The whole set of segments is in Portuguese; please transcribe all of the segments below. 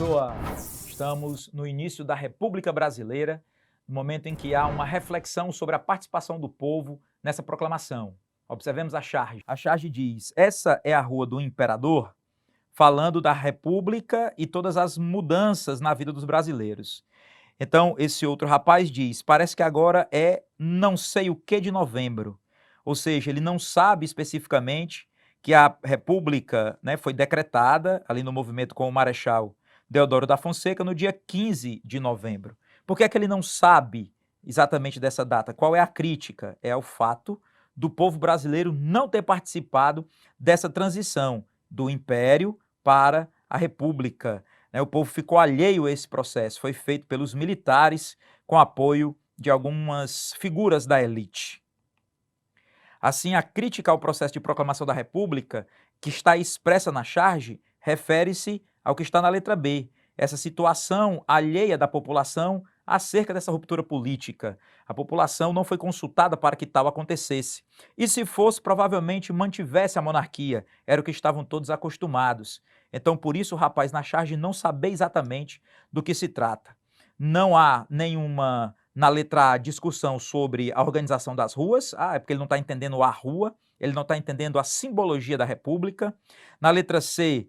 pessoa, estamos no início da República Brasileira, no momento em que há uma reflexão sobre a participação do povo nessa proclamação. Observemos a charge. A charge diz: essa é a rua do imperador, falando da República e todas as mudanças na vida dos brasileiros. Então, esse outro rapaz diz: parece que agora é não sei o que de novembro. Ou seja, ele não sabe especificamente que a República, né, foi decretada ali no movimento com o Marechal Deodoro da Fonseca no dia 15 de novembro. Por que é que ele não sabe exatamente dessa data? Qual é a crítica? É o fato do povo brasileiro não ter participado dessa transição do Império para a República. O povo ficou alheio a esse processo, foi feito pelos militares com apoio de algumas figuras da elite. Assim, a crítica ao processo de proclamação da República, que está expressa na charge, refere-se ao que está na letra B, essa situação alheia da população acerca dessa ruptura política. A população não foi consultada para que tal acontecesse. E se fosse, provavelmente mantivesse a monarquia, era o que estavam todos acostumados. Então, por isso, o rapaz na charge não sabe exatamente do que se trata. Não há nenhuma, na letra A, discussão sobre a organização das ruas. É porque ele não está entendendo a rua, ele não está entendendo a simbologia da República. Na letra C,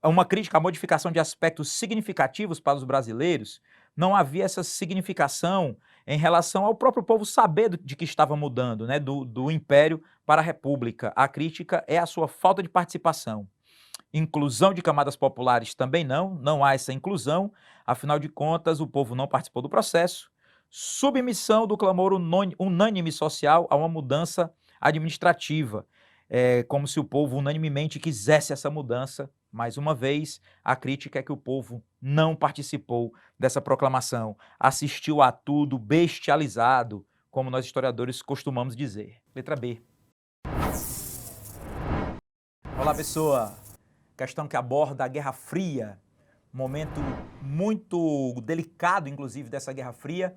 uma crítica à modificação de aspectos significativos para os brasileiros. Não havia essa significação em relação ao próprio povo saber de que estava mudando, né, do Império para a República. A crítica é a sua falta de participação. Inclusão de camadas populares também não há essa inclusão, afinal de contas o povo não participou do processo. Submissão do clamor unânime social a uma mudança administrativa, como se o povo unanimemente quisesse essa mudança. Mais uma vez, a crítica é que o povo não participou dessa proclamação, assistiu a tudo bestializado, como nós historiadores costumamos dizer. Letra B. Olá, pessoa! Questão que aborda a Guerra Fria, momento muito delicado, inclusive, dessa Guerra Fria,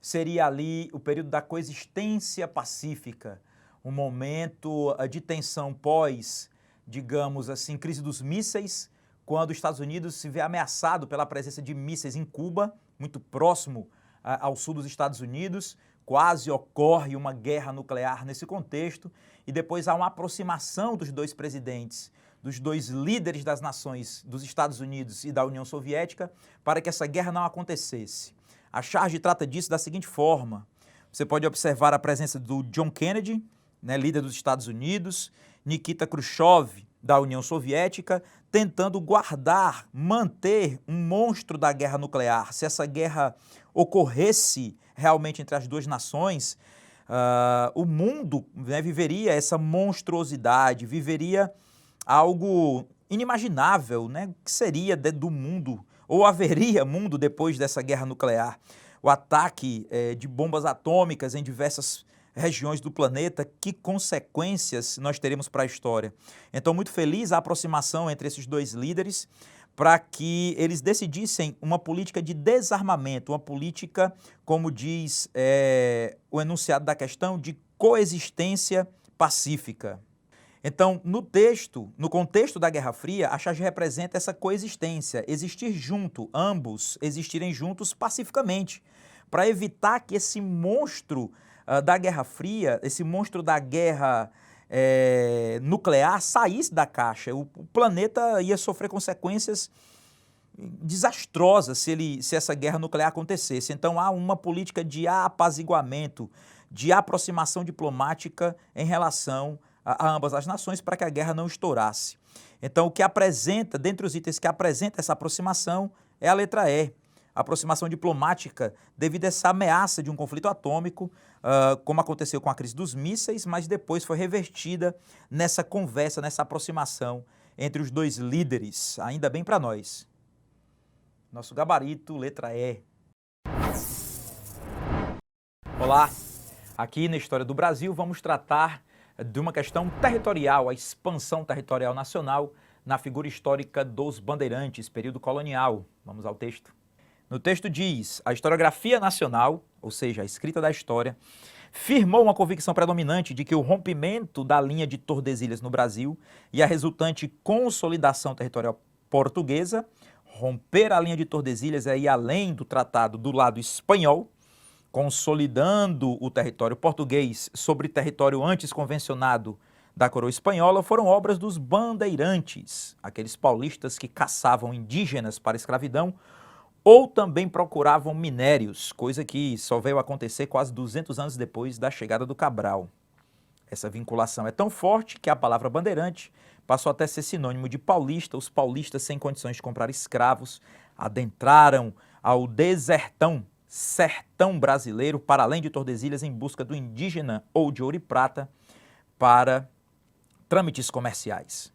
seria ali o período da coexistência pacífica, um momento de tensão pós, digamos assim, crise dos mísseis, quando os Estados Unidos se vê ameaçado pela presença de mísseis em Cuba, muito próximo ao sul dos Estados Unidos, quase ocorre uma guerra nuclear nesse contexto, e depois há uma aproximação dos dois presidentes, dos dois líderes das nações dos Estados Unidos e da União Soviética, para que essa guerra não acontecesse. A charge trata disso da seguinte forma: você pode observar a presença do John Kennedy, né, líder dos Estados Unidos, Nikita Khrushchev, da União Soviética, tentando guardar, manter um monstro da guerra nuclear. Se essa guerra ocorresse realmente entre as duas nações, o mundo, né, viveria essa monstruosidade, viveria algo inimaginável, né, que seria do mundo, ou haveria mundo depois dessa guerra nuclear. O ataque de bombas atômicas em diversas regiões do planeta, que consequências nós teremos para a história. Então, muito feliz a aproximação entre esses dois líderes para que eles decidissem uma política de desarmamento, uma política, como diz o enunciado da questão, de coexistência pacífica. Então, no contexto da Guerra Fria, a charge representa essa coexistência, existir junto, ambos existirem juntos pacificamente, para evitar que esse monstro da Guerra Fria, esse monstro da guerra nuclear saísse da caixa. O planeta ia sofrer consequências desastrosas se essa guerra nuclear acontecesse. Então há uma política de apaziguamento, de aproximação diplomática em relação a ambas as nações para que a guerra não estourasse. Então o que apresenta, dentre os itens que apresenta essa aproximação, é a letra E. A aproximação diplomática devido a essa ameaça de um conflito atômico, como aconteceu com a crise dos mísseis, mas depois foi revertida nessa conversa, nessa aproximação entre os dois líderes, ainda bem para nós. Nosso gabarito, letra E. Olá, aqui na História do Brasil vamos tratar de uma questão territorial, a expansão territorial nacional na figura histórica dos bandeirantes, período colonial. Vamos ao texto. No texto diz: a historiografia nacional, ou seja, a escrita da história, firmou uma convicção predominante de que o rompimento da linha de Tordesilhas no Brasil e a resultante consolidação territorial portuguesa Romper a linha de Tordesilhas é ir além do tratado do lado espanhol, consolidando o território português sobre território antes convencionado da coroa espanhola, foram obras dos bandeirantes, aqueles paulistas que caçavam indígenas para a escravidão ou também procuravam minérios, coisa que só veio acontecer quase 200 anos depois da chegada do Cabral. Essa vinculação é tão forte que a palavra bandeirante passou até a ser sinônimo de paulista. Os paulistas, sem condições de comprar escravos, adentraram ao sertão brasileiro, para além de Tordesilhas, em busca do indígena ou de ouro e prata para trâmites comerciais.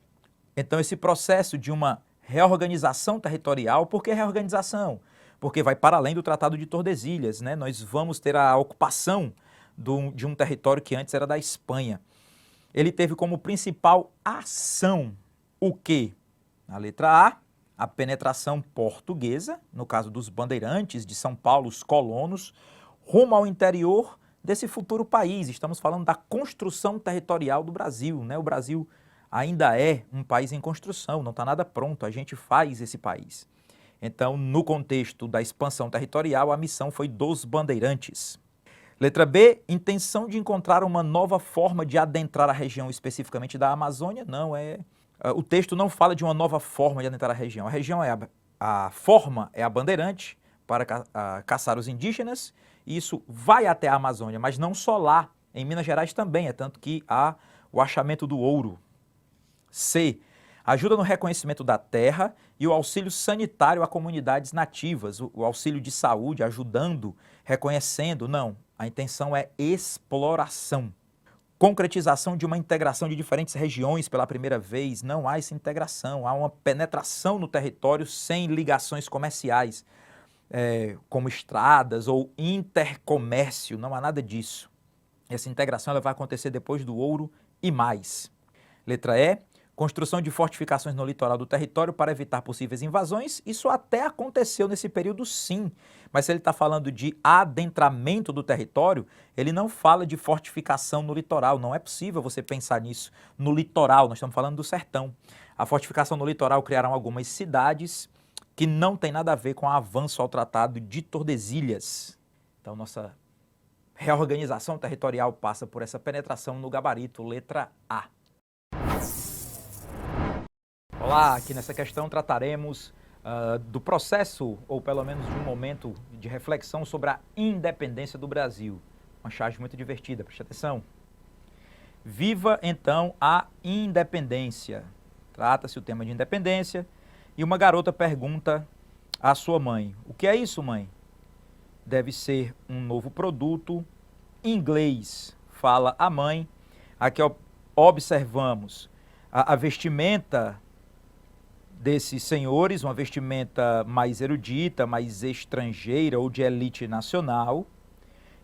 Então, esse processo de uma reorganização territorial, por que reorganização? Porque vai para além do Tratado de Tordesilhas, né? Nós vamos ter a ocupação de um território que antes era da Espanha. Ele teve como principal ação o quê? Na letra A penetração portuguesa, no caso dos bandeirantes de São Paulo, os colonos, rumo ao interior desse futuro país. Estamos falando da construção territorial do Brasil, né? O Brasil ainda é um país em construção, não está nada pronto, a gente faz esse país. Então, no contexto da expansão territorial, a missão foi dos bandeirantes. Letra B, intenção de encontrar uma nova forma de adentrar a região especificamente da Amazônia. Não, o texto não fala de uma nova forma de adentrar a região. A forma é a bandeirante para caçar os indígenas, e isso vai até a Amazônia, mas não só lá, em Minas Gerais também, é tanto que há o achamento do ouro. C, ajuda no reconhecimento da terra e o auxílio sanitário a comunidades nativas, o auxílio de saúde, ajudando, reconhecendo, não. A intenção é exploração. Concretização de uma integração de diferentes regiões pela primeira vez. Não há essa integração, há uma penetração no território sem ligações comerciais, como estradas ou intercomércio, não há nada disso. Essa integração ela vai acontecer depois do ouro e mais. Letra E, construção de fortificações no litoral do território para evitar possíveis invasões. Isso até aconteceu nesse período, sim. Mas se ele está falando de adentramento do território, ele não fala de fortificação no litoral. Não é possível você pensar nisso no litoral, nós estamos falando do sertão. A fortificação no litoral criaram algumas cidades que não tem nada a ver com o avanço ao Tratado de Tordesilhas. Então, nossa reorganização territorial passa por essa penetração no gabarito, letra A. Olá, aqui nessa questão trataremos do processo, ou pelo menos de um momento de reflexão sobre a independência do Brasil. Uma charge muito divertida, preste atenção. Viva, então, a independência. Trata-se o tema de independência e uma garota pergunta à sua mãe: o que é isso, mãe? Deve ser um novo produto inglês, fala a mãe. Aqui observamos a vestimenta desses senhores, uma vestimenta mais erudita, mais estrangeira ou de elite nacional,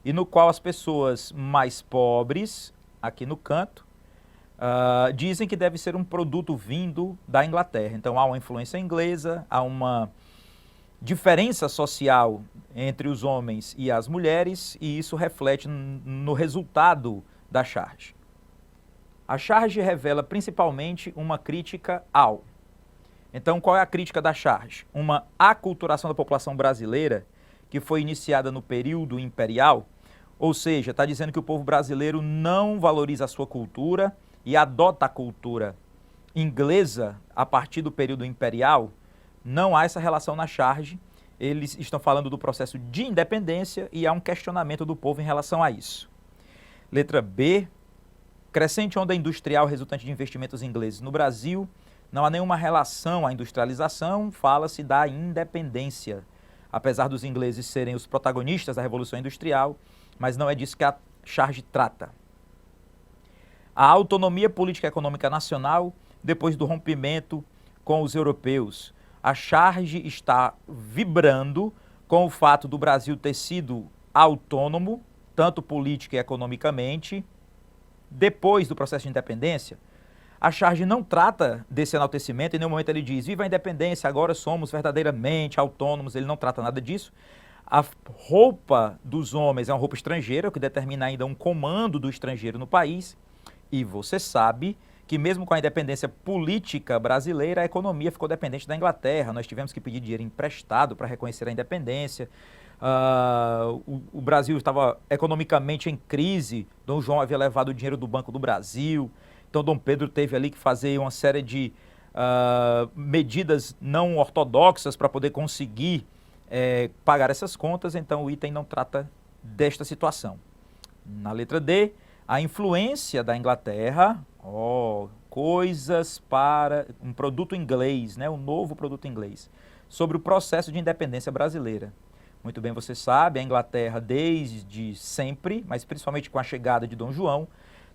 e no qual as pessoas mais pobres, aqui no canto, dizem que deve ser um produto vindo da Inglaterra. Então há uma influência inglesa, há uma diferença social entre os homens e as mulheres, e isso reflete no resultado da charge. A charge revela principalmente uma crítica ao. Então, qual é a crítica da charge? Uma aculturação da população brasileira que foi iniciada no período imperial, ou seja, está dizendo que o povo brasileiro não valoriza a sua cultura e adota a cultura inglesa a partir do período imperial. Não há essa relação na charge. Eles estão falando do processo de independência e há um questionamento do povo em relação a isso. Letra B, crescente onda industrial resultante de investimentos ingleses no Brasil. Não há nenhuma relação à industrialização, fala-se da independência. Apesar dos ingleses serem os protagonistas da Revolução Industrial, mas não é disso que a charge trata. A autonomia política e econômica nacional depois do rompimento com os europeus. A charge está vibrando com o fato do Brasil ter sido autônomo, tanto política e economicamente, depois do processo de independência. A charge não trata desse enaltecimento, em nenhum momento ele diz, viva a independência, agora somos verdadeiramente autônomos, ele não trata nada disso. A roupa dos homens é uma roupa estrangeira, o que determina ainda um comando do estrangeiro no país, e você sabe que mesmo com a independência política brasileira, a economia ficou dependente da Inglaterra. Nós tivemos que pedir dinheiro emprestado para reconhecer a independência. O Brasil estava economicamente em crise. Dom João havia levado o dinheiro do Banco do Brasil. Então Dom Pedro teve ali que fazer uma série de medidas não ortodoxas para poder conseguir pagar essas contas. Então o item não trata desta situação. Na letra D, a influência da Inglaterra, coisas para um produto inglês, né, um novo produto inglês, sobre o processo de independência brasileira. Muito bem, você sabe, a Inglaterra desde sempre, mas principalmente com a chegada de Dom João,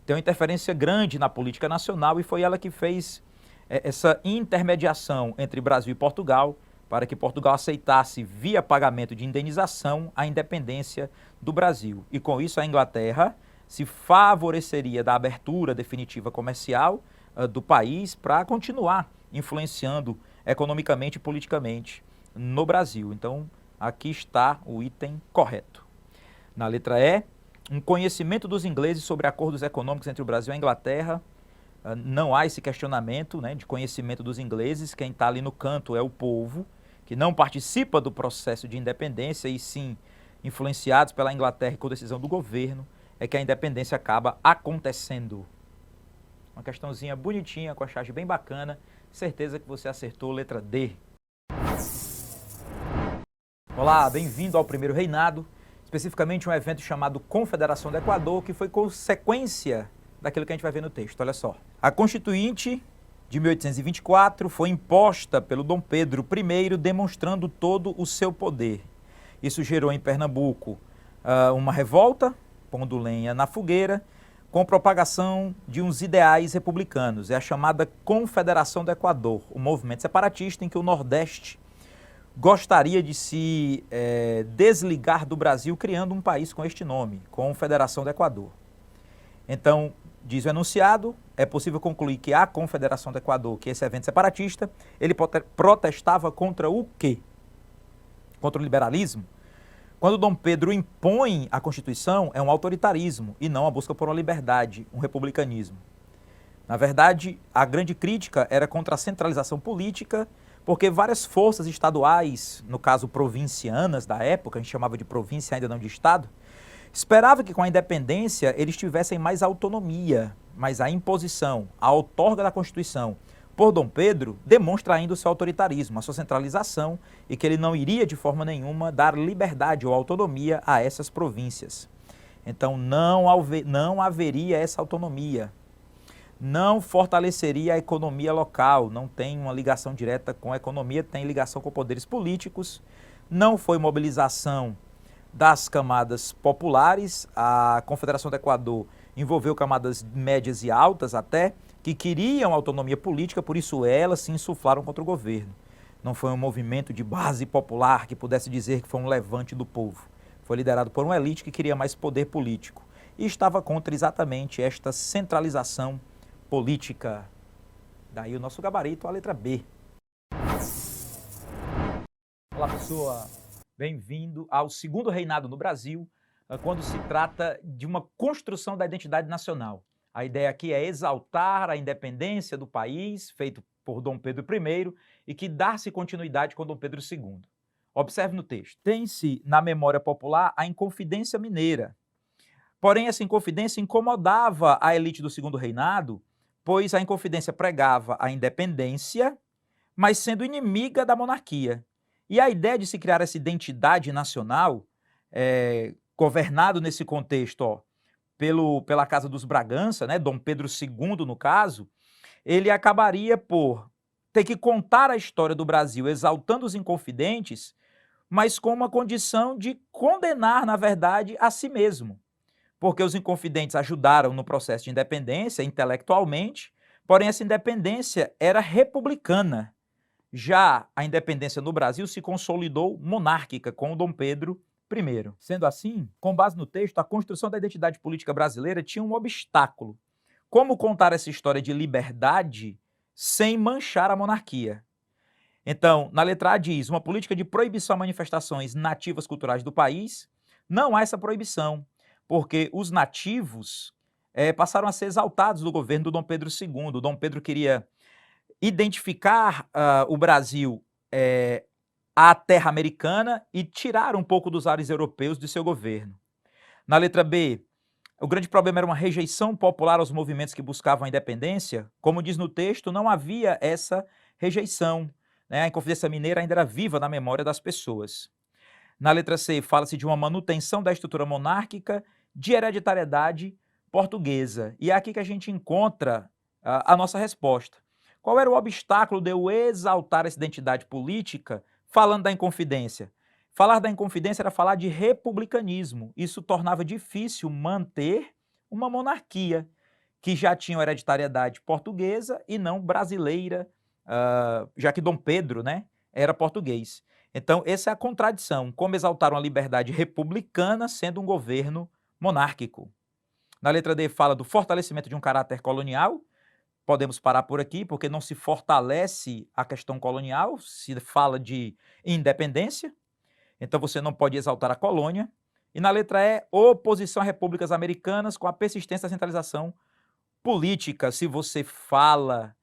tem uma interferência grande na política nacional e foi ela que fez essa intermediação entre Brasil e Portugal para que Portugal aceitasse, via pagamento de indenização, a independência do Brasil. E com isso a Inglaterra se favoreceria da abertura definitiva comercial do país para continuar influenciando economicamente e politicamente no Brasil. Então, aqui está o item correto. Na letra E, um conhecimento dos ingleses sobre acordos econômicos entre o Brasil e a Inglaterra. Não há esse questionamento, né, de conhecimento dos ingleses. Quem está ali no canto é o povo, que não participa do processo de independência e sim influenciados pela Inglaterra com decisão do governo, é que a independência acaba acontecendo. Uma questãozinha bonitinha, com a charge bem bacana. Certeza que você acertou, letra D. Olá, bem-vindo ao Primeiro Reinado, especificamente um evento chamado Confederação do Equador, que foi consequência daquilo que a gente vai ver no texto. Olha só. A Constituinte de 1824 foi imposta pelo Dom Pedro I, demonstrando todo o seu poder. Isso gerou em Pernambuco uma revolta, pondo lenha na fogueira, com propagação de uns ideais republicanos. É a chamada Confederação do Equador, o movimento separatista em que o Nordeste gostaria de se desligar do Brasil, criando um país com este nome, Confederação do Equador. Então, diz o enunciado, é possível concluir que a Confederação do Equador, que esse evento separatista, ele protestava contra o quê? Contra o liberalismo? Quando Dom Pedro impõe a Constituição, é um autoritarismo e não a busca por uma liberdade, um republicanismo. Na verdade, a grande crítica era contra a centralização política, porque várias forças estaduais, no caso provincianas da época, a gente chamava de província ainda não de estado, esperava que com a independência eles tivessem mais autonomia, mas a imposição, a outorga da Constituição por Dom Pedro demonstra ainda o seu autoritarismo, a sua centralização e que ele não iria de forma nenhuma dar liberdade ou autonomia a essas províncias. Então não haveria essa autonomia, não fortaleceria a economia local, não tem uma ligação direta com a economia, tem ligação com poderes políticos, não foi mobilização das camadas populares, a Confederação do Equador envolveu camadas médias e altas até, que queriam autonomia política, por isso elas se insuflaram contra o governo. Não foi um movimento de base popular que pudesse dizer que foi um levante do povo. Foi liderado por uma elite que queria mais poder político e estava contra exatamente esta centralização política. Daí o nosso gabarito, a letra B. Olá, pessoa. Bem-vindo ao segundo reinado no Brasil, quando se trata de uma construção da identidade nacional. A ideia aqui é exaltar a independência do país, feito por Dom Pedro I, e que dar-se continuidade com Dom Pedro II. Observe no texto. Tem-se na memória popular a Inconfidência Mineira. Porém, essa Inconfidência incomodava a elite do segundo reinado, pois a Inconfidência pregava a independência, mas sendo inimiga da monarquia. E a ideia de se criar essa identidade nacional, governado nesse contexto pela Casa dos Bragança, né, Dom Pedro II no caso, ele acabaria por ter que contar a história do Brasil exaltando os inconfidentes, mas com uma condição de condenar, na verdade, a si mesmo. Porque os inconfidentes ajudaram no processo de independência intelectualmente, porém essa independência era republicana. Já a independência no Brasil se consolidou monárquica com o Dom Pedro I. Sendo assim, com base no texto, a construção da identidade política brasileira tinha um obstáculo. Como contar essa história de liberdade sem manchar a monarquia? Então, na letra A diz, uma política de proibição a manifestações nativas culturais do país. Não há essa proibição, porque os nativos passaram a ser exaltados do governo do Dom Pedro II. O Dom Pedro queria identificar o Brasil à terra americana e tirar um pouco dos ares europeus de seu governo. Na letra B, o grande problema era uma rejeição popular aos movimentos que buscavam a independência. Como diz no texto, não havia essa rejeição, né? A Inconfidência Mineira ainda era viva na memória das pessoas. Na letra C, fala-se de uma manutenção da estrutura monárquica de hereditariedade portuguesa. E é aqui que a gente encontra a nossa resposta. Qual era o obstáculo de eu exaltar essa identidade política falando da Inconfidência? Falar da Inconfidência era falar de republicanismo. Isso tornava difícil manter uma monarquia que já tinha hereditariedade portuguesa e não brasileira, já que Dom Pedro, né, era português. Então, essa é a contradição. Como exaltar uma liberdade republicana sendo um governo monárquico? Na letra D fala do fortalecimento de um caráter colonial. Podemos parar por aqui, porque não se fortalece a questão colonial, se fala de independência. Então você não pode exaltar a colônia. E na letra E, oposição a repúblicas americanas com a persistência da centralização política. Se você fala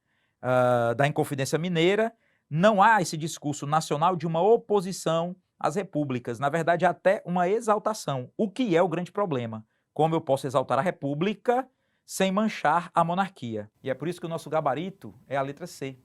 da Inconfidência Mineira, não há esse discurso nacional de uma oposição às repúblicas. Na verdade, até uma exaltação. O que é o grande problema? Como eu posso exaltar a república sem manchar a monarquia? E é por isso que o nosso gabarito é a letra C.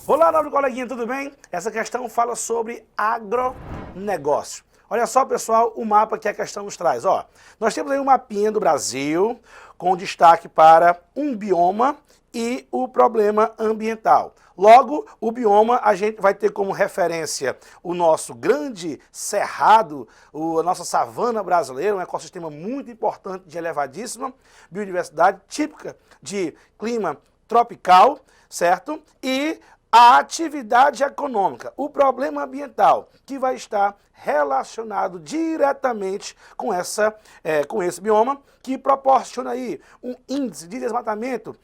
Olá, nobre coleguinha, tudo bem? Essa questão fala sobre agronegócio. Olha só, pessoal, o mapa que a questão nos traz. Ó, nós temos aí um mapinha do Brasil com destaque para um bioma e o problema ambiental. Logo, o bioma a gente vai ter como referência o nosso grande cerrado, a nossa savana brasileira, um ecossistema muito importante de elevadíssima biodiversidade, típica de clima tropical, certo? E a atividade econômica, o problema ambiental, que vai estar relacionado diretamente com esse bioma, que proporciona aí um índice de desmatamento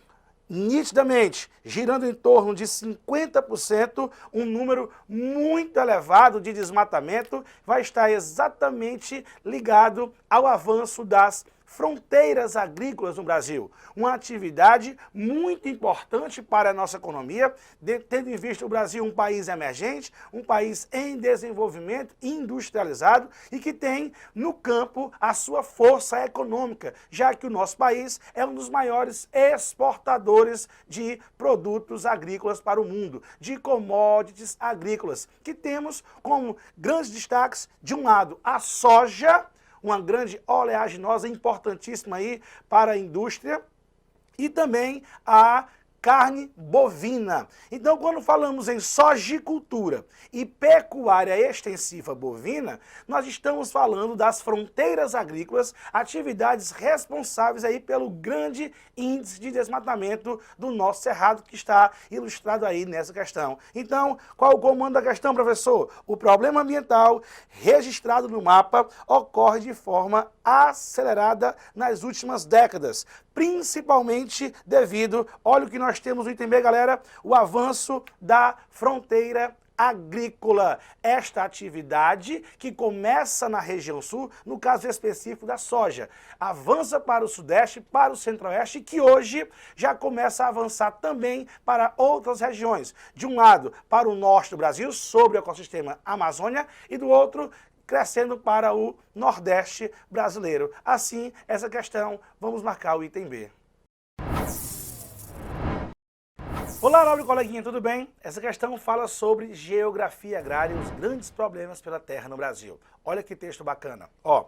nitidamente girando em torno de 50%, um número muito elevado de desmatamento, vai estar exatamente ligado ao avanço das fronteiras agrícolas no Brasil, uma atividade muito importante para a nossa economia, tendo em vista o Brasil um país emergente, um país em desenvolvimento, industrializado e que tem no campo a sua força econômica, já que o nosso país é um dos maiores exportadores de produtos agrícolas para o mundo, de commodities agrícolas, que temos como grandes destaques, de um lado, a soja, uma grande oleaginosa importantíssima aí para a indústria, e também a carne bovina. Então, quando falamos em sojicultura e pecuária extensiva bovina, nós estamos falando das fronteiras agrícolas, atividades responsáveis aí pelo grande índice de desmatamento do nosso cerrado, que está ilustrado aí nessa questão. Então, qual o comando da questão, professor? O problema ambiental registrado no mapa ocorre de forma acelerada nas últimas décadas, principalmente devido, olha o que nós temos no item B, galera, o avanço da fronteira agrícola. Esta atividade que começa na região sul, no caso específico da soja, avança para o sudeste, para o centro-oeste, que hoje já começa a avançar também para outras regiões. De um lado, para o norte do Brasil, sobre o ecossistema Amazônia, e do outro, crescendo para o Nordeste brasileiro. Assim, essa questão, vamos marcar o item B. Olá, nobre coleguinha, tudo bem? Essa questão fala sobre geografia agrária e os grandes problemas pela terra no Brasil. Olha que texto bacana. Ó,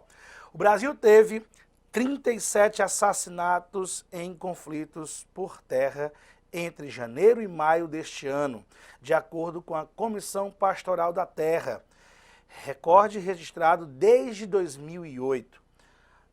o Brasil teve 37 assassinatos em conflitos por terra entre janeiro e maio deste ano, de acordo com a Comissão Pastoral da Terra. Recorde registrado desde 2008.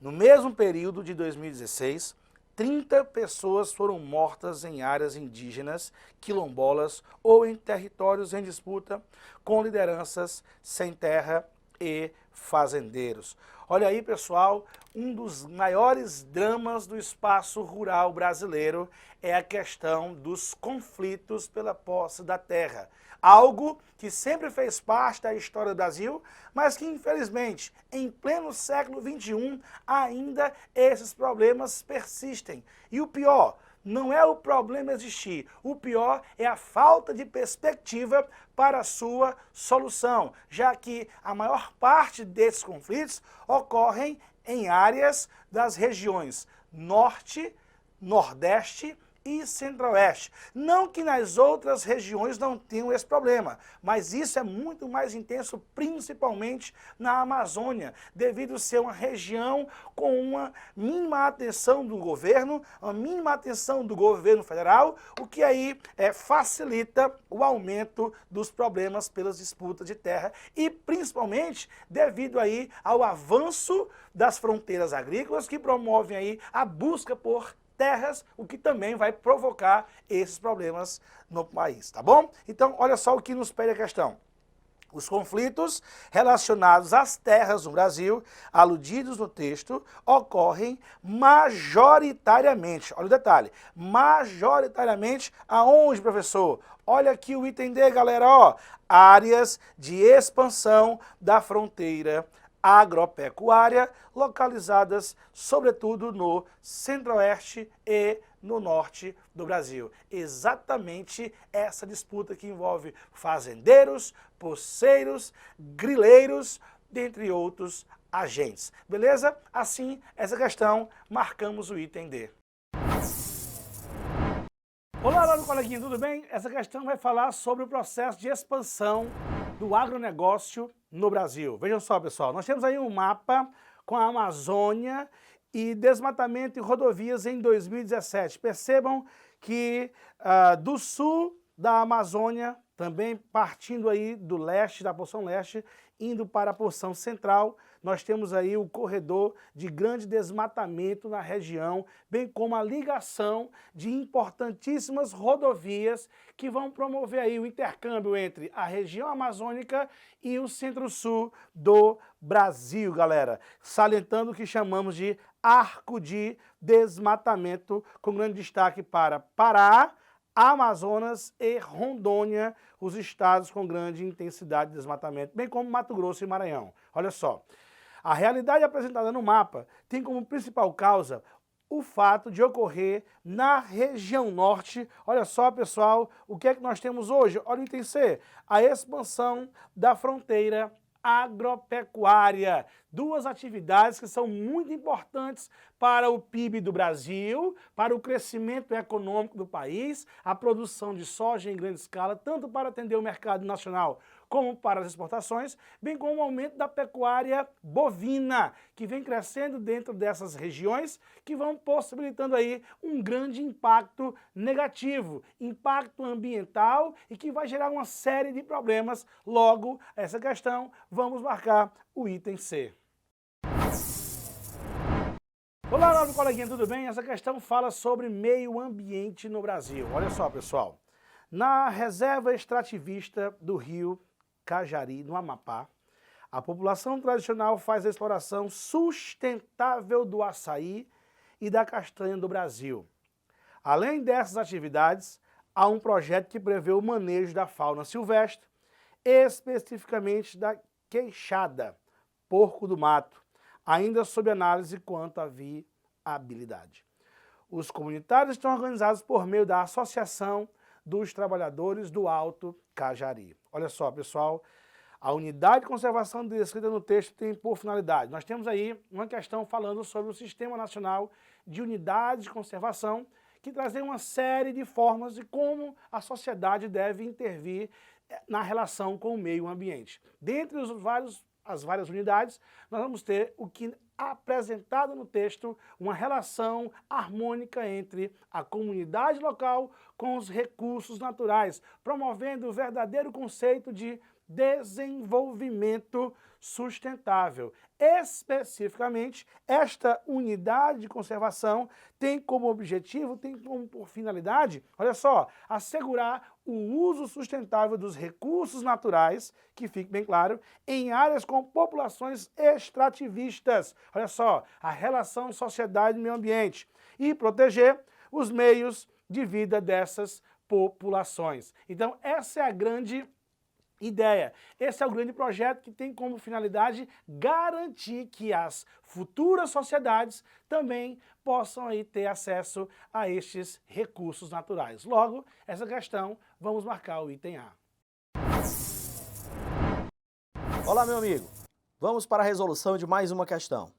No mesmo período de 2016, 30 pessoas foram mortas em áreas indígenas, quilombolas ou em territórios em disputa com lideranças sem terra e fazendeiros. Olha aí, pessoal, um dos maiores dramas do espaço rural brasileiro é a questão dos conflitos pela posse da terra. Algo que sempre fez parte da história do Brasil, mas que infelizmente, em pleno século XXI, ainda esses problemas persistem. E o pior, não é o problema existir, o pior é a falta de perspectiva para a sua solução, já que a maior parte desses conflitos ocorrem em áreas das regiões Norte, Nordeste e Centro-Oeste. Não que nas outras regiões não tenham esse problema, mas isso é muito mais intenso, principalmente na Amazônia, devido a ser uma região com uma mínima atenção do governo, uma mínima atenção do governo federal, o que aí facilita o aumento dos problemas pelas disputas de terra e principalmente devido aí ao avanço das fronteiras agrícolas que promovem aí a busca por terras, o que também vai provocar esses problemas no país, tá bom? Então, olha só o que nos pede a questão. Os conflitos relacionados às terras no Brasil, aludidos no texto, ocorrem majoritariamente, olha o detalhe, majoritariamente aonde, professor? Olha aqui o item D, galera, ó, áreas de expansão da fronteira agropecuária, localizadas sobretudo no Centro-Oeste e no Norte do Brasil. Exatamente essa disputa que envolve fazendeiros, poceiros, grileiros, dentre outros agentes. Beleza? Assim, essa questão, marcamos o item D. Olá, coleguinha, tudo bem? Essa questão vai falar sobre o processo de expansão do agronegócio no Brasil. Vejam só, pessoal, nós temos aí um mapa com a Amazônia e desmatamento e rodovias em 2017. Percebam que do sul da Amazônia, também partindo aí do leste, da porção leste, indo para a porção central, nós temos aí o corredor de grande desmatamento na região, bem como a ligação de importantíssimas rodovias que vão promover aí o intercâmbio entre a região amazônica e o centro-sul do Brasil, galera. Salientando o que chamamos de arco de desmatamento, com grande destaque para Pará, Amazonas e Rondônia, os estados com grande intensidade de desmatamento, bem como Mato Grosso e Maranhão. Olha só, a realidade apresentada no mapa tem como principal causa o fato de ocorrer na região norte. Olha só, pessoal, o que é que nós temos hoje? Olha o item C, a expansão da fronteira agropecuária. Duas atividades que são muito importantes para o PIB do Brasil, para o crescimento econômico do país, a produção de soja em grande escala, tanto para atender o mercado nacional como para as exportações, bem como o aumento da pecuária bovina, que vem crescendo dentro dessas regiões, que vão possibilitando aí um grande impacto negativo, impacto ambiental e que vai gerar uma série de problemas. Logo, essa questão, vamos marcar o item C. Olá, novo coleguinha, tudo bem? Essa questão fala sobre meio ambiente no Brasil. Olha só, pessoal, na reserva extrativista do rio Cajari, no Amapá, a população tradicional faz a exploração sustentável do açaí e da castanha do Brasil. Além dessas atividades, há um projeto que prevê o manejo da fauna silvestre, especificamente da queixada, porco do mato, ainda sob análise quanto à viabilidade. Os comunitários estão organizados por meio da Associação dos Trabalhadores do Alto Cajari. Olha só, pessoal, a unidade de conservação descrita no texto tem por finalidade. Nós temos aí uma questão falando sobre o Sistema Nacional de Unidades de Conservação, que traz uma série de formas de como a sociedade deve intervir na relação com o meio ambiente. Dentre as várias unidades, nós vamos ter o que apresentado no texto, uma relação harmônica entre a comunidade local com os recursos naturais, promovendo o verdadeiro conceito de desenvolvimento sustentável. Especificamente, esta unidade de conservação tem como objetivo, tem como por finalidade, olha só, assegurar o uso sustentável dos recursos naturais, que fique bem claro, em áreas com populações extrativistas. Olha só, a relação sociedade e meio ambiente. E proteger os meios de vida dessas populações. Então, essa é a grande ideia. Esse é o grande projeto que tem como finalidade garantir que as futuras sociedades também possam aí ter acesso a estes recursos naturais. Logo, essa questão, vamos marcar o item A. Olá, meu amigo. Vamos para a resolução de mais uma questão.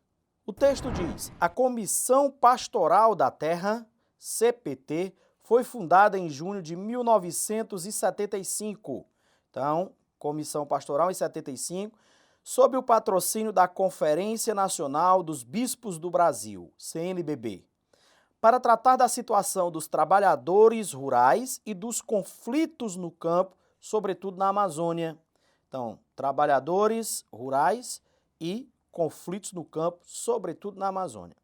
O texto diz: a Comissão Pastoral da Terra, CPT, foi fundada em junho de 1975. Então, Comissão Pastoral em 75, sob o patrocínio da Conferência Nacional dos Bispos do Brasil, CNBB, para tratar da situação dos trabalhadores rurais e dos conflitos no campo, sobretudo na Amazônia. Então, trabalhadores rurais e conflitos no campo, sobretudo na Amazônia.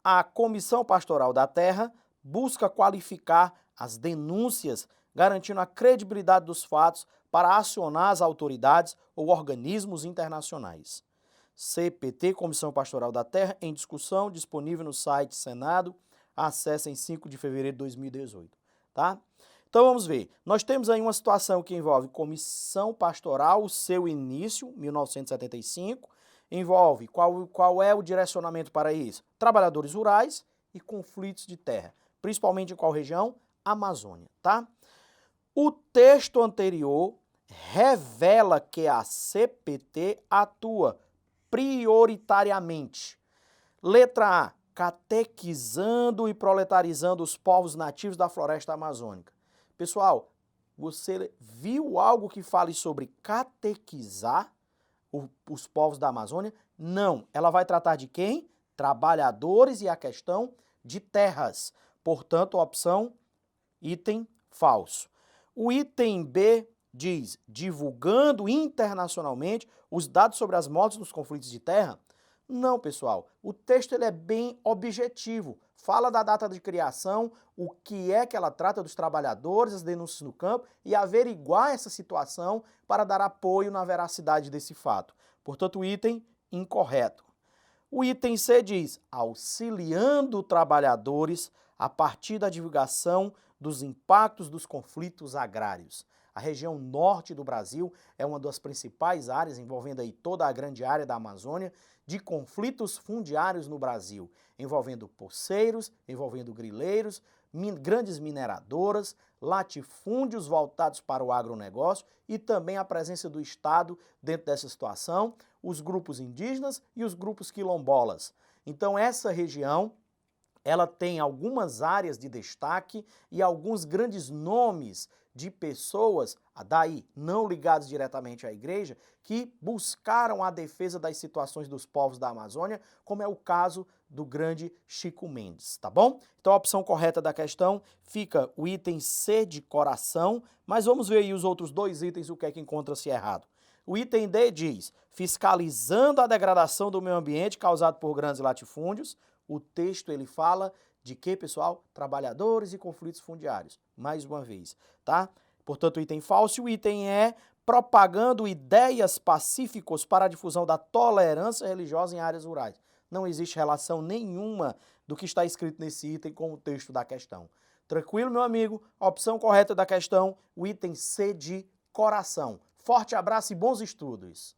A Comissão Pastoral da Terra busca qualificar as denúncias, garantindo a credibilidade dos fatos para acionar as autoridades ou organismos internacionais. CPT, Comissão Pastoral da Terra, em discussão, disponível no site Senado, acesse em 5 de fevereiro de 2018, tá? Então vamos ver, nós temos aí uma situação que envolve Comissão Pastoral, o seu início, 1975, envolve qual é o direcionamento para isso? Trabalhadores rurais e conflitos de terra, principalmente em qual região? Amazônia, tá? O texto anterior revela que a CPT atua prioritariamente. Letra A, catequizando e proletarizando os povos nativos da floresta amazônica. Pessoal, você viu algo que fale sobre catequizar os povos da Amazônia? Não. Ela vai tratar de quem? Trabalhadores e a questão de terras. Portanto, a opção item falso. O item B diz, divulgando internacionalmente os dados sobre as mortes nos conflitos de terra? Não, pessoal. O texto ele é bem objetivo. Fala da data de criação, o que é que ela trata dos trabalhadores, as denúncias no campo e averiguar essa situação para dar apoio na veracidade desse fato. Portanto, o item incorreto. O item C diz, auxiliando trabalhadores a partir da divulgação dos impactos dos conflitos agrários. A região norte do Brasil é uma das principais áreas, envolvendo aí toda a grande área da Amazônia, de conflitos fundiários no Brasil, envolvendo poceiros, envolvendo grileiros, grandes mineradoras, latifúndios voltados para o agronegócio e também a presença do Estado dentro dessa situação, os grupos indígenas e os grupos quilombolas. Então essa região ela tem algumas áreas de destaque e alguns grandes nomes de pessoas, daí não ligados diretamente à igreja, que buscaram a defesa das situações dos povos da Amazônia, como é o caso do grande Chico Mendes, tá bom? Então a opção correta da questão fica o item C de coração, mas vamos ver aí os outros dois itens, o que é que encontra-se errado. O item D diz, fiscalizando a degradação do meio ambiente causado por grandes latifúndios. O texto ele fala de que, pessoal? Trabalhadores e conflitos fundiários. Mais uma vez, tá? Portanto, o item falso. O item é propagando ideias pacíficas para a difusão da tolerância religiosa em áreas rurais. Não existe relação nenhuma do que está escrito nesse item com o texto da questão. Tranquilo, meu amigo? A opção correta da questão, o item C de coração. Forte abraço e bons estudos.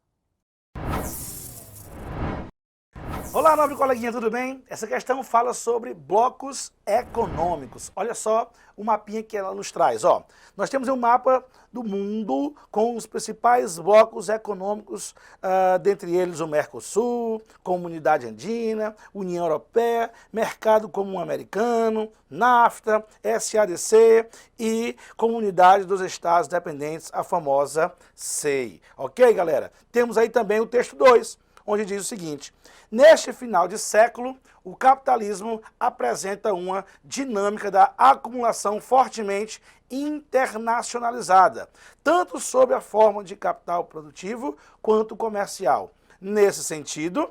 Olá, nobre coleguinha, tudo bem? Essa questão fala sobre blocos econômicos. Olha só o mapinha que ela nos traz. Ó, nós temos um mapa do mundo com os principais blocos econômicos, dentre eles o Mercosul, Comunidade Andina, União Europeia, Mercado Comum Americano, NAFTA, SADC e Comunidade dos Estados Dependentes, a famosa CEI. Ok, galera? Temos aí também o texto 2, onde diz o seguinte: neste final de século, o capitalismo apresenta uma dinâmica da acumulação fortemente internacionalizada, tanto sob a forma de capital produtivo quanto comercial. Nesse sentido,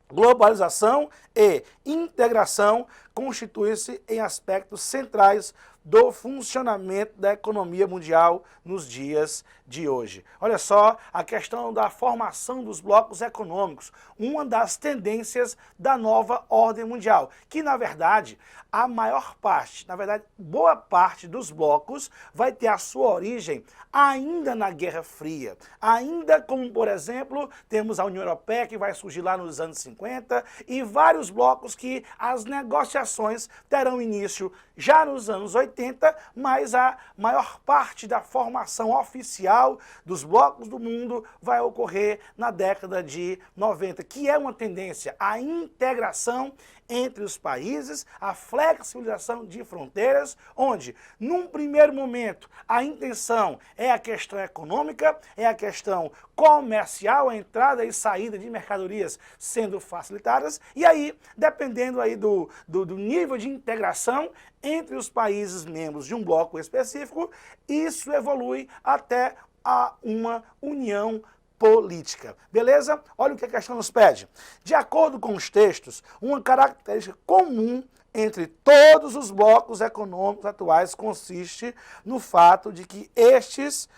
globalização e integração constituem-se em aspectos centrais do funcionamento da economia mundial nos dias de hoje. Olha só a questão da formação dos blocos econômicos, uma das tendências da nova ordem mundial, que na verdade a maior parte, na verdade boa parte dos blocos vai ter a sua origem ainda na Guerra Fria, ainda como, por exemplo, temos a União Europeia que vai surgir lá nos anos 50 e vários blocos que as negociações terão início já nos anos 80, mas a maior parte da formação oficial dos blocos do mundo vai ocorrer na década de 90, que é uma tendência à integração entre os países, a flexibilização de fronteiras, onde, num primeiro momento, a intenção é a questão econômica, é a questão comercial, a entrada e saída de mercadorias sendo facilitadas, e aí, dependendo aí do nível de integração entre os países membros de um bloco específico, isso evolui até a uma união política. Beleza? Olha o que a questão nos pede. De acordo com os textos, uma característica comum entre todos os blocos econômicos atuais consiste no fato de que estes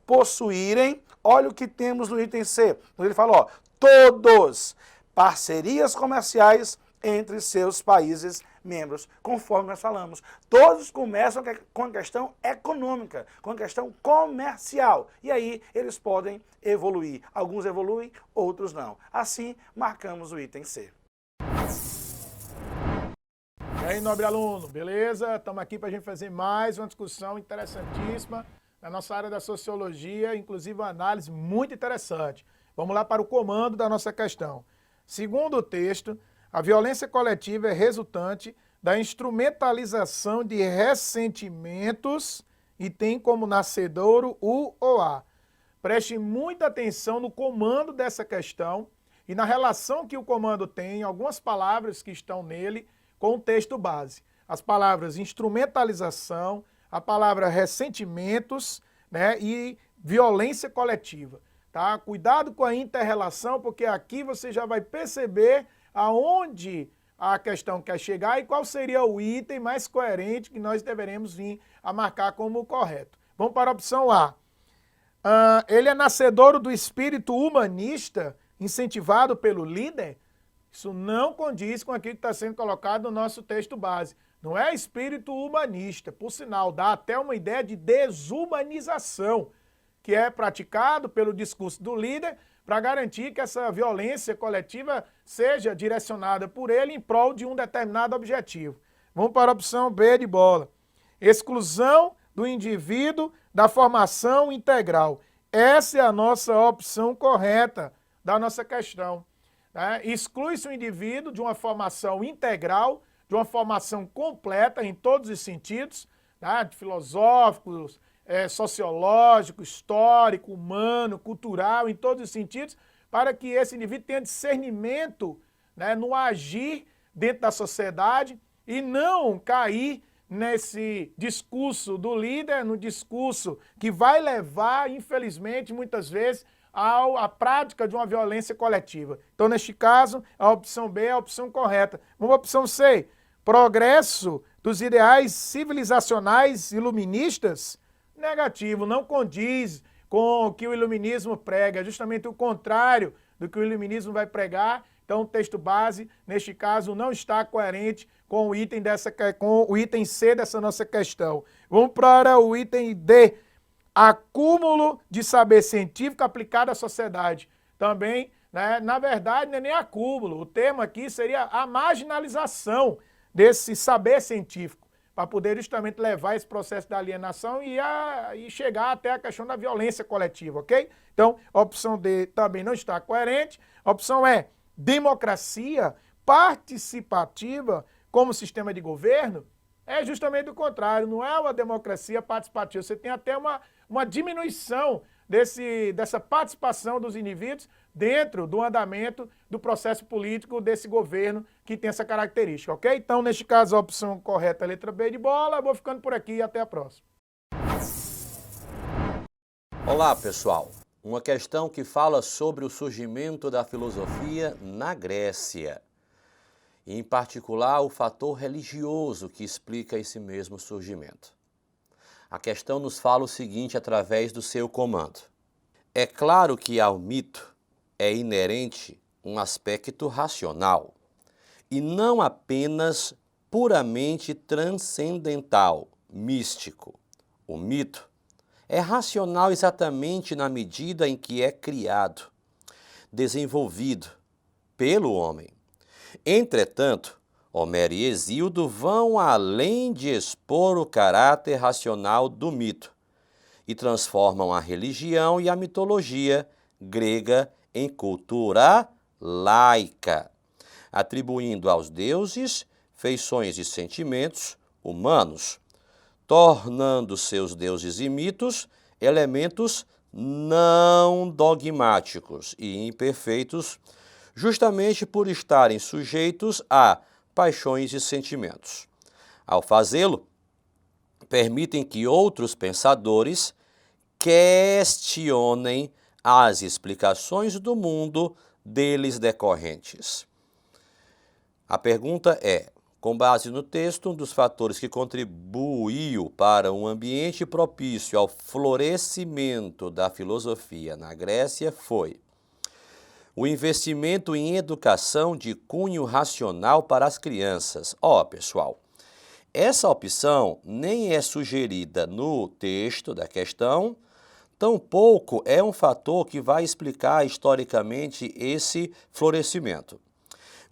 possuírem, olha o que temos no item C. Ele fala, ó, todos, parcerias comerciais entre seus países membros, conforme nós falamos. Todos começam com a questão econômica, com a questão comercial. E aí eles podem evoluir. Alguns evoluem, outros não. Assim, marcamos o item C. E aí, nobre aluno, beleza? Estamos aqui para a gente fazer mais uma discussão interessantíssima na nossa área da sociologia, inclusive uma análise muito interessante. Vamos lá para o comando da nossa questão. Segundo o texto, a violência coletiva é resultante da instrumentalização de ressentimentos e tem como nascedouro o ou a. Preste muita atenção no comando dessa questão e na relação que o comando tem, algumas palavras que estão nele, com o texto base. As palavras instrumentalização, a palavra ressentimentos, né, e violência coletiva. Tá? Cuidado com a inter-relação, porque aqui você já vai perceber aonde a questão quer chegar e qual seria o item mais coerente que nós deveremos vir a marcar como correto. Vamos para a opção A. Ele é nascedouro do espírito humanista incentivado pelo líder? Isso não condiz com aquilo que está sendo colocado no nosso texto base. Não é espírito humanista, por sinal, dá até uma ideia de desumanização, que é praticado pelo discurso do líder para garantir que essa violência coletiva seja direcionada por ele em prol de um determinado objetivo. Vamos para a opção B de bola. Exclusão do indivíduo da formação integral. Essa é a nossa opção correta da nossa questão. Exclui-se o indivíduo de uma formação integral, de uma formação completa em todos os sentidos, filosóficos, sociológico, histórico, humano, cultural, em todos os sentidos, para que esse indivíduo tenha discernimento, no agir dentro da sociedade e não cair nesse discurso do líder, no discurso que vai levar, infelizmente, muitas vezes, à prática de uma violência coletiva. Então, neste caso, a opção B é a opção correta. Vamos à opção C. Progresso dos ideais civilizacionais iluministas? Negativo, não condiz com o que o iluminismo prega, é justamente o contrário do que o iluminismo vai pregar. Então, o texto base, neste caso, não está coerente com o item C dessa nossa questão. Vamos para o item D. Acúmulo de saber científico aplicado à sociedade. Também, na verdade, não é nem acúmulo. O termo aqui seria a marginalização desse saber científico, para poder justamente levar esse processo da alienação e chegar até a questão da violência coletiva, ok? Então, a opção D também não está coerente. A opção E, democracia participativa como sistema de governo, é justamente o contrário, não é uma democracia participativa. Você tem até uma diminuição dessa participação dos indivíduos dentro do andamento do processo político desse governo que tem essa característica, ok? Então, neste caso, a opção correta é a letra B de bola. Eu vou ficando por aqui e até a próxima. Olá, pessoal. Uma questão que fala sobre o surgimento da filosofia na Grécia. E, em particular, o fator religioso que explica esse mesmo surgimento. A questão nos fala o seguinte através do seu comando. É claro que ao mito é inerente um aspecto racional, e não apenas puramente transcendental, místico. O mito é racional exatamente na medida em que é criado, desenvolvido pelo homem. Entretanto, Homero e Hesíodo vão além de expor o caráter racional do mito e transformam a religião e a mitologia grega em cultura laica, atribuindo aos deuses feições e sentimentos humanos, tornando seus deuses e mitos elementos não dogmáticos e imperfeitos, justamente por estarem sujeitos a paixões e sentimentos. Ao fazê-lo, permitem que outros pensadores questionem as explicações do mundo deles decorrentes. A pergunta é, com base no texto, um dos fatores que contribuiu para um ambiente propício ao florescimento da filosofia na Grécia foi o investimento em educação de cunho racional para as crianças. Pessoal, essa opção nem é sugerida no texto da questão, tampouco é um fator que vai explicar historicamente esse florescimento.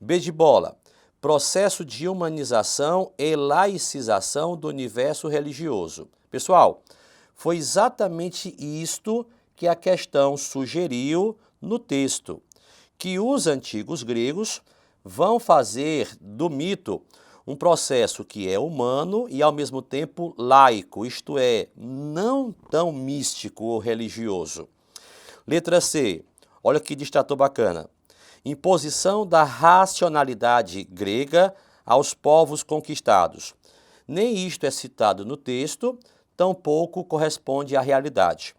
B de bola, processo de humanização e laicização do universo religioso. Pessoal, foi exatamente isto que a questão sugeriu no texto, que os antigos gregos vão fazer do mito um processo que é humano e, ao mesmo tempo, laico, isto é, não tão místico ou religioso. Letra C, olha que distrator bacana. Imposição da racionalidade grega aos povos conquistados. Nem isto é citado no texto, tampouco corresponde à realidade,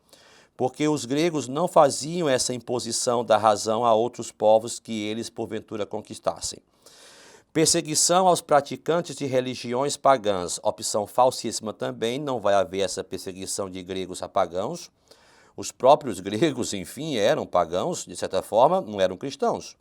porque os gregos não faziam essa imposição da razão a outros povos que eles, porventura, conquistassem. Perseguição aos praticantes de religiões pagãs, opção falsíssima também, não vai haver essa perseguição de gregos a pagãos. Os próprios gregos, enfim, eram pagãos, de certa forma, não eram cristãos.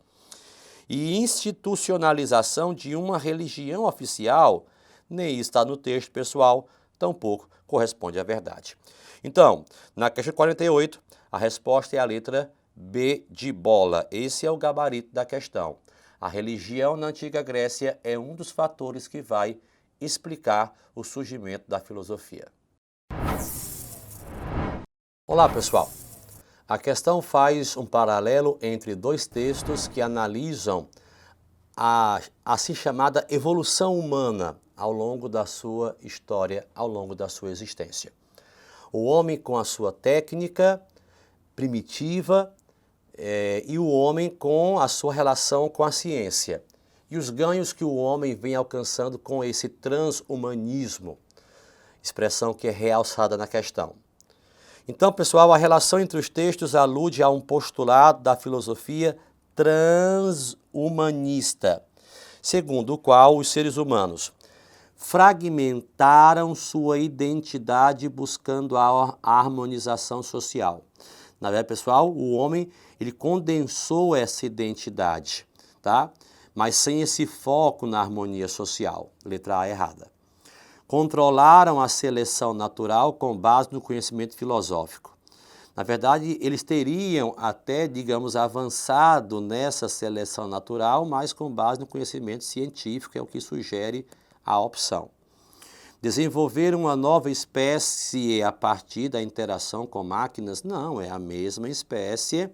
E institucionalização de uma religião oficial, nem está no texto, pessoal, tampouco corresponde à verdade. Então, na questão 48, a resposta é a letra B de bola. Esse é o gabarito da questão. A religião na antiga Grécia é um dos fatores que vai explicar o surgimento da filosofia. Olá, pessoal. A questão faz um paralelo entre dois textos que analisam a assim chamada evolução humana ao longo da sua história, ao longo da sua existência. O homem com a sua técnica primitiva e o homem com a sua relação com a ciência. E os ganhos que o homem vem alcançando com esse transhumanismo, expressão que é realçada na questão. Então, pessoal, a relação entre os textos alude a um postulado da filosofia transhumanista, segundo o qual os seres humanos fragmentaram sua identidade buscando a harmonização social. Na verdade, pessoal, o homem ele condensou essa identidade, tá? Mas sem esse foco na harmonia social. Letra A errada. Controlaram a seleção natural com base no conhecimento filosófico. Na verdade, eles teriam até, digamos, avançado nessa seleção natural, mas com base no conhecimento científico, é o que sugere a opção. Desenvolver uma nova espécie a partir da interação com máquinas? Não, é a mesma espécie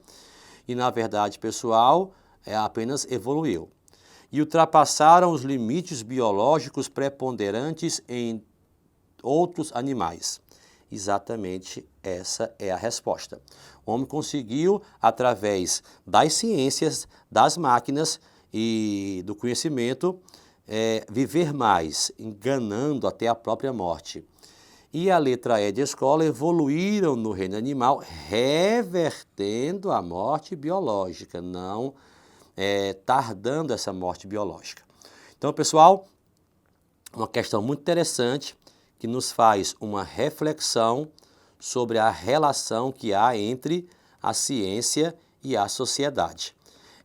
e, na verdade, pessoal, apenas evoluiu. E ultrapassaram os limites biológicos preponderantes em outros animais. Exatamente essa é a resposta. O homem conseguiu, através das ciências, das máquinas e do conhecimento, viver mais, enganando até a própria morte. E a letra E de escola evoluíram no reino animal, revertendo a morte biológica, não tardando essa morte biológica. Então, pessoal, uma questão muito interessante que nos faz uma reflexão sobre a relação que há entre a ciência e a sociedade.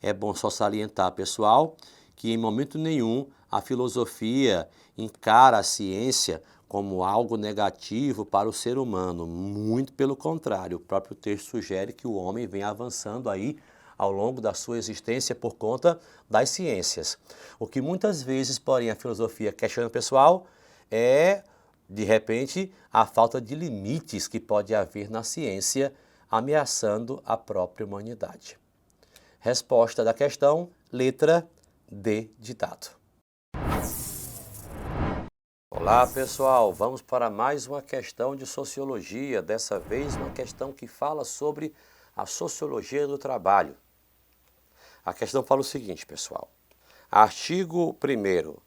É bom só salientar, pessoal, que em momento nenhum a filosofia encara a ciência como algo negativo para o ser humano. Muito pelo contrário, o próprio texto sugere que o homem vem avançando aí ao longo da sua existência por conta das ciências. O que muitas vezes, porém, a filosofia questiona, pessoal, é, de repente, a falta de limites que pode haver na ciência, ameaçando a própria humanidade. Resposta da questão, letra D de dado. Olá, pessoal, vamos para mais uma questão de sociologia, dessa vez uma questão que fala sobre a sociologia do trabalho. A questão fala o seguinte, pessoal. Artigo 1º.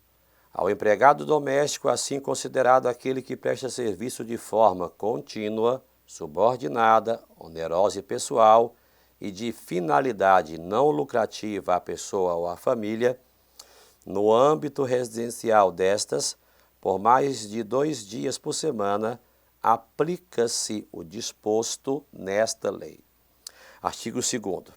Ao empregado doméstico, assim considerado aquele que presta serviço de forma contínua, subordinada, onerosa e pessoal e de finalidade não lucrativa à pessoa ou à família, no âmbito residencial destas, por mais de 2 dias por semana, aplica-se o disposto nesta lei. Artigo 2º.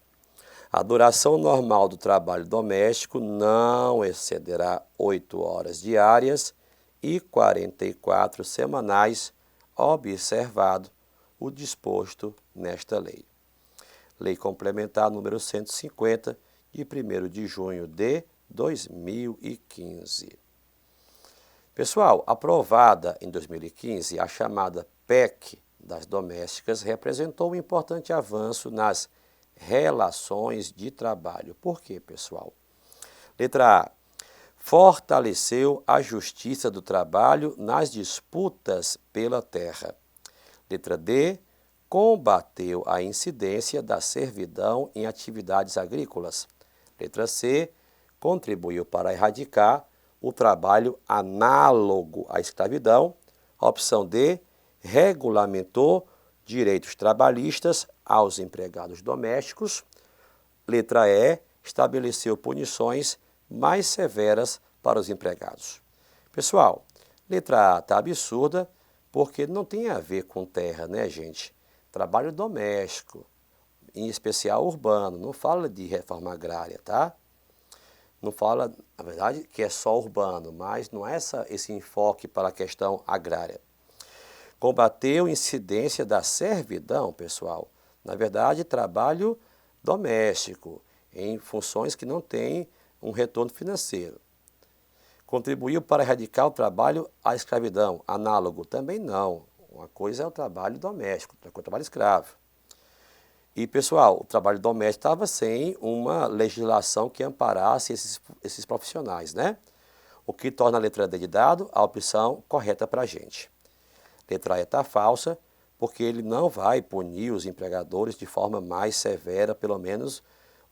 A duração normal do trabalho doméstico não excederá 8 horas diárias e 44 semanais, observado o disposto nesta lei. Lei Complementar número 150, de 1º de junho de 2015. Pessoal, aprovada em 2015, a chamada PEC das domésticas representou um importante avanço nas relações de trabalho. Por quê, pessoal? Letra A. Fortaleceu a justiça do trabalho nas disputas pela terra. Letra D. Combateu a incidência da servidão em atividades agrícolas. Letra C. Contribuiu para erradicar o trabalho análogo à escravidão. Opção D. Regulamentou direitos trabalhistas aos empregados domésticos. Letra E, estabeleceu punições mais severas para os empregados. Pessoal, letra A está absurda porque não tem a ver com terra, né, gente? Trabalho doméstico, em especial urbano, não fala de reforma agrária, tá? Não fala, na verdade, que é só urbano, mas não é esse enfoque para a questão agrária. Combateu a incidência da servidão, pessoal. Na verdade, trabalho doméstico, em funções que não têm um retorno financeiro. Contribuiu para erradicar o trabalho à escravidão. Análogo, também não. Uma coisa é o trabalho doméstico, outra coisa é o trabalho escravo. E, pessoal, o trabalho doméstico estava sem uma legislação que amparasse esses profissionais, né? O que torna a letra D de dado a opção correta para a gente. Letra E está falsa, porque ele não vai punir os empregadores de forma mais severa, pelo menos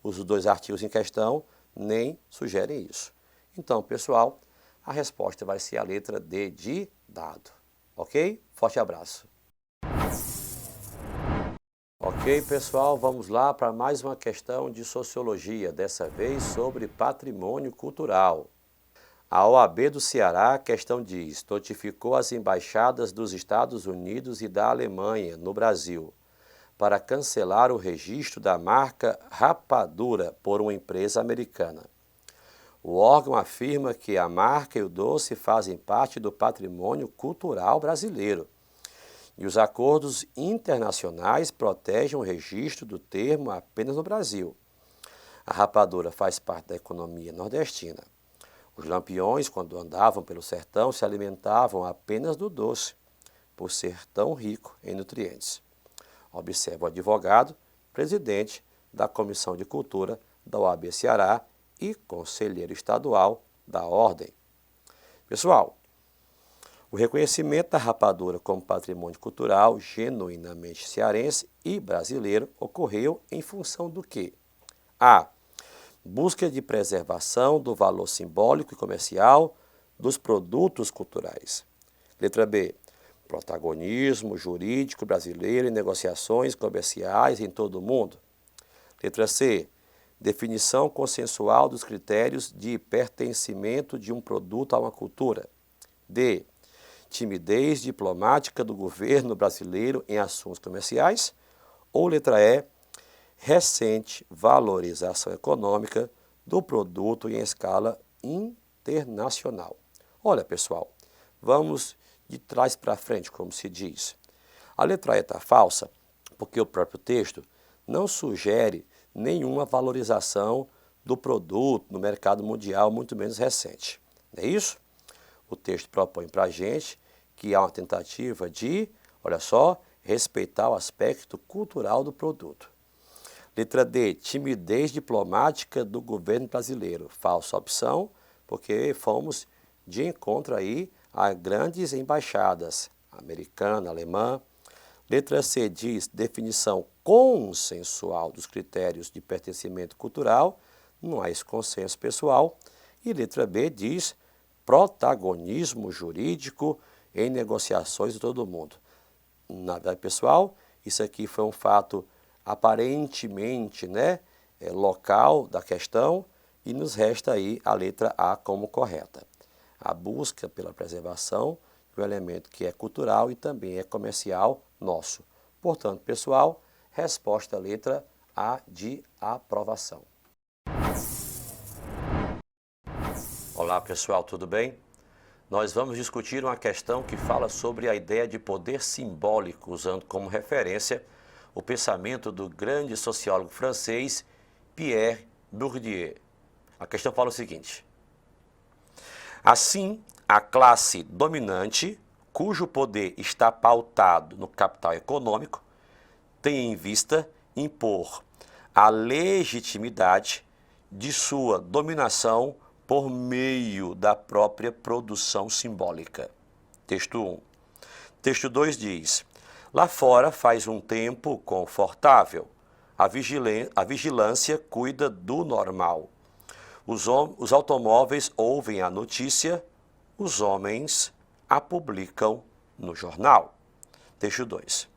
os 2 artigos em questão nem sugerem isso. Então, pessoal, a resposta vai ser a letra D de dado. Ok? Forte abraço. Ok, pessoal, vamos lá para mais uma questão de sociologia, dessa vez sobre patrimônio cultural. A OAB do Ceará, a questão diz, notificou as embaixadas dos Estados Unidos e da Alemanha no Brasil para cancelar o registro da marca Rapadura por uma empresa americana. O órgão afirma que a marca e o doce fazem parte do patrimônio cultural brasileiro e os acordos internacionais protegem o registro do termo apenas no Brasil. A rapadura faz parte da economia nordestina. Os lampiões, quando andavam pelo sertão, se alimentavam apenas do doce, por ser tão rico em nutrientes. Observa o advogado, presidente da Comissão de Cultura da OAB Ceará e conselheiro estadual da Ordem. Pessoal, O reconhecimento da rapadura como patrimônio cultural genuinamente cearense e brasileiro ocorreu em função do quê? A. Busca de preservação do valor simbólico e comercial dos produtos culturais. Letra B. Protagonismo jurídico brasileiro em negociações comerciais em todo o mundo. Letra C. Definição consensual dos critérios de pertencimento de um produto a uma cultura. D. Timidez diplomática do governo brasileiro em assuntos comerciais. Ou letra E. Recente valorização econômica do produto em escala internacional. Olha, pessoal, vamos de trás para frente, como se diz. A letra E está falsa porque o próprio texto não sugere nenhuma valorização do produto no mercado mundial, muito menos recente. Não é isso? O texto propõe para a gente que há uma tentativa de, olha só, respeitar o aspecto cultural do produto. Letra D, timidez diplomática do governo brasileiro. Falsa opção, porque fomos de encontro aí a grandes embaixadas, americana, alemã. Letra C diz definição consensual dos critérios de pertencimento cultural. Não há esse consenso pessoal. E letra B diz protagonismo jurídico em negociações de todo o mundo. Na verdade, pessoal, isso aqui foi um fato aparentemente, local da questão e nos resta aí a letra A como correta. A busca pela preservação de um elemento que é cultural e também é comercial nosso. Portanto, pessoal, resposta letra A de aprovação. Olá, pessoal, tudo bem? Nós vamos discutir uma questão que fala sobre a ideia de poder simbólico, usando como referência o pensamento do grande sociólogo francês Pierre Bourdieu. A questão fala o seguinte: assim, a classe dominante, cujo poder está pautado no capital econômico, tem em vista impor a legitimidade de sua dominação por meio da própria produção simbólica. Texto 1. Texto 2 diz: lá fora faz um tempo confortável. A vigilância cuida do normal. Os automóveis ouvem a notícia, os homens a publicam no jornal. Texto 2.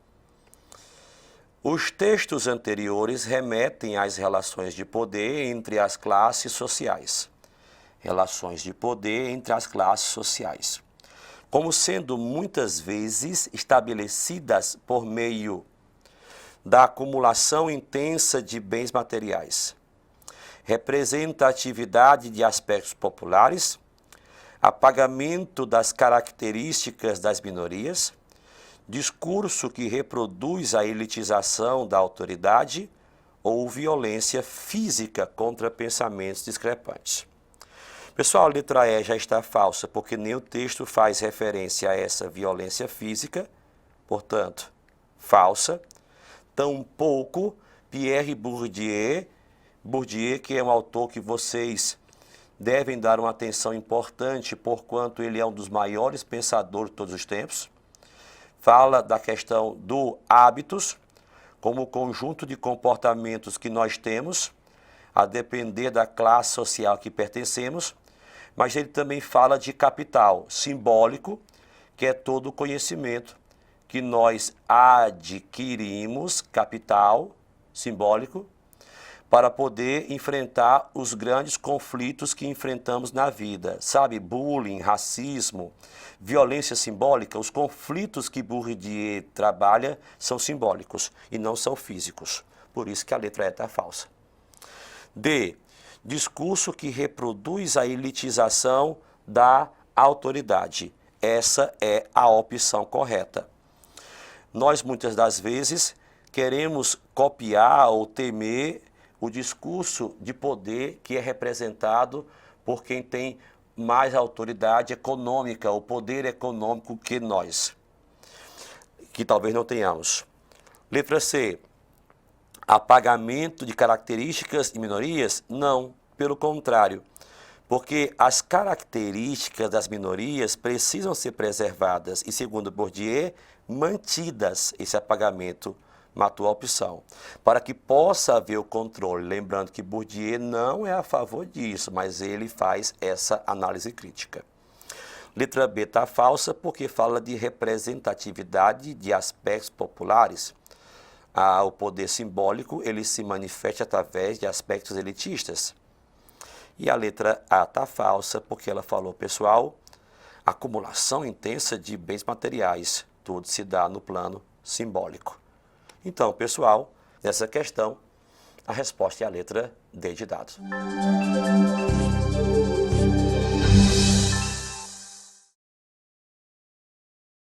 Os textos anteriores remetem às relações de poder entre as classes sociais. Relações de poder entre as classes sociais, como sendo muitas vezes estabelecidas por meio da acumulação intensa de bens materiais, representatividade de aspectos populares, apagamento das características das minorias, discurso que reproduz a elitização da autoridade ou violência física contra pensamentos discrepantes. Pessoal, a letra E já está falsa, porque nem o texto faz referência a essa violência física, portanto, falsa. Tampouco Pierre Bourdieu, que é um autor que vocês devem dar uma atenção importante, porquanto ele é um dos maiores pensadores de todos os tempos. Fala da questão do hábitos, como o conjunto de comportamentos que nós temos, a depender da classe social que pertencemos, mas ele também fala de capital simbólico, que é todo o conhecimento que nós adquirimos, capital simbólico, para poder enfrentar os grandes conflitos que enfrentamos na vida. Sabe, bullying, racismo, violência simbólica, os conflitos que Bourdieu trabalha são simbólicos e não são físicos. Por isso que a letra E está falsa. D. Discurso que reproduz a elitização da autoridade. Essa é a opção correta. Nós, muitas das vezes, queremos copiar ou temer o discurso de poder que é representado por quem tem mais autoridade econômica, o poder econômico que nós, que talvez não tenhamos. Letra C. Apagamento de características de minorias? Não, pelo contrário. Porque as características das minorias precisam ser preservadas e, segundo Bourdieu, mantidas. Esse apagamento matou a opção, para que possa haver o controle. Lembrando que Bourdieu não é a favor disso, mas ele faz essa análise crítica. Letra B está falsa porque fala de representatividade de aspectos populares. O poder simbólico ele se manifesta através de aspectos elitistas. E a letra A está falsa porque ela falou, pessoal, acumulação intensa de bens materiais, tudo se dá no plano simbólico. Então, pessoal, nessa questão, a resposta é a letra D de dado.